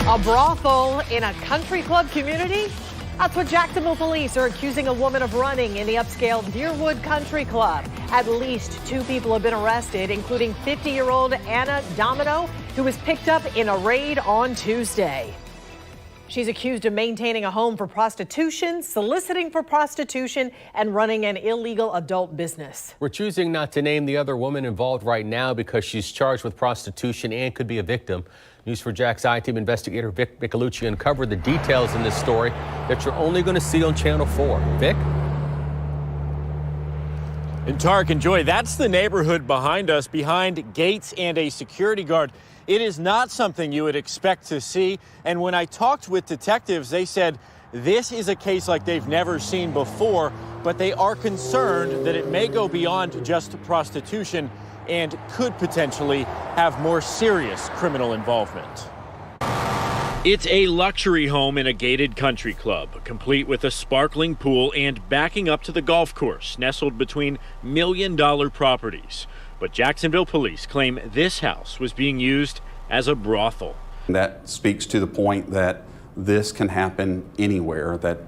A brothel in a country club community? That's what Jacksonville police are accusing a woman of running in the upscale Deerwood Country Club. At least 2 people have been arrested, including 50-year-old Anna Domino, who was picked up in a raid on Tuesday. She's accused of maintaining a home for prostitution, soliciting for prostitution, and running an illegal adult business. We're choosing not to name the other woman involved right now because she's charged with prostitution and could be a victim. News4JAX I-Team investigator Vic Micolucci uncovered the details in this story that you're only going to see on Channel 4. Vic? And Tark and Joy, that's the neighborhood behind us, behind gates and a security guard. It is not something you would expect to see. And when I talked with detectives, they said this is a case like they've never seen before, but they are concerned that it may go beyond just prostitution and could potentially have more serious criminal involvement. It's a luxury home in a gated country club, complete with a sparkling pool and backing up to the golf course, nestled between million-dollar properties. But Jacksonville police claim this house was being used as a brothel. That speaks to the point that this can happen anywhere, that,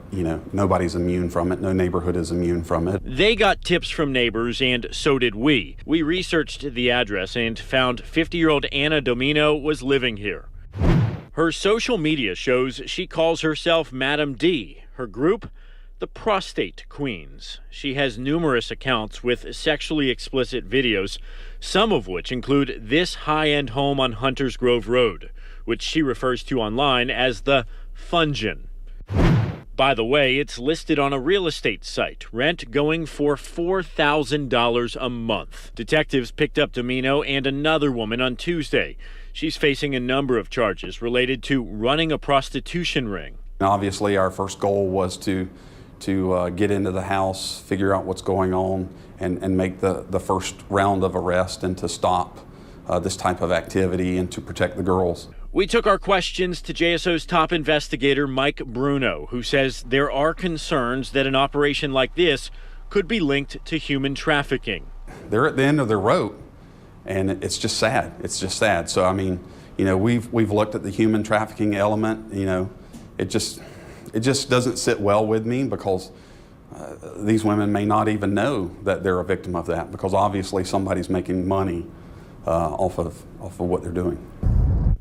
nobody's immune from it. No neighborhood is immune from it. They got tips from neighbors, and so did we. We researched the address and found 50-year-old Anna Domino was living here. Her social media shows she calls herself Madam D. Her group, the Prostate Queens. She has numerous accounts with sexually explicit videos, some of which include this high-end home on Hunters Grove Road, which she refers to online as the Fungin. By the way, it's listed on a real estate site, rent going for $4,000 a month. Detectives picked up Domino and another woman on Tuesday. She's facing a number of charges related to running a prostitution ring. Obviously, our first goal was to get into the house, figure out what's going on, and make the first round of arrest and to stop this type of activity and to protect the girls. We took our questions to JSO's top investigator, Mike Bruno, who says there are concerns that an operation like this could be linked to human trafficking. They're at the end of their rope, and it's just sad. It's just sad. So, I mean, we've looked at the human trafficking element. It just doesn't sit well with me because these women may not even know that they're a victim of that, because obviously somebody's making money off of what they're doing.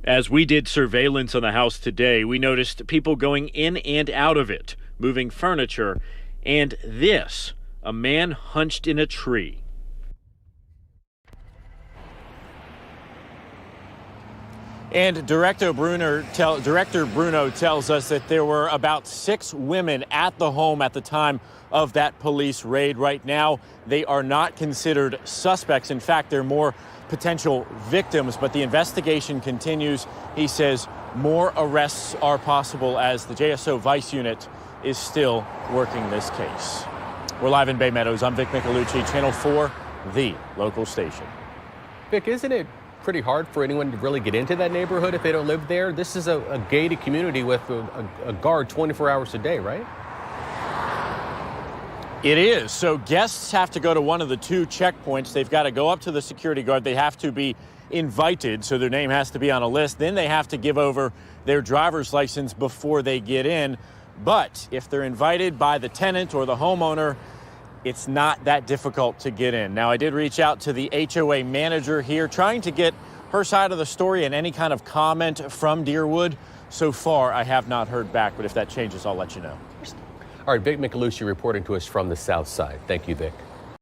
As we did surveillance on the house today, we noticed people going in and out of it, moving furniture, and this, a man hunched in a tree. And Director Bruno tells us that there were about 6 women at the home at the time of that police raid. Right now, they are not considered suspects. In fact, they're more potential victims, but the investigation continues. He says more arrests are possible as the JSO Vice Unit is still working this case. We're live in Bay Meadows. I'm Vic Micolucci, Channel 4, the local station. Vic, isn't it pretty hard for anyone to really get into that neighborhood if they don't live there? This is a gated community with a guard 24 hours a day, right? It is. So guests have to go to one of the 2 checkpoints. They've got to go up to the security guard. They have to be invited, so their name has to be on a list. Then they have to give over their driver's license before they get in. But if they're invited by the tenant or the homeowner, it's not that difficult to get in. Now, I did reach out to the HOA manager here, trying to get her side of the story and any kind of comment from Deerwood. So far, I have not heard back, but if that changes, I'll let you know. All right, Vic Micolucci reporting to us from the south side. Thank you, Vic.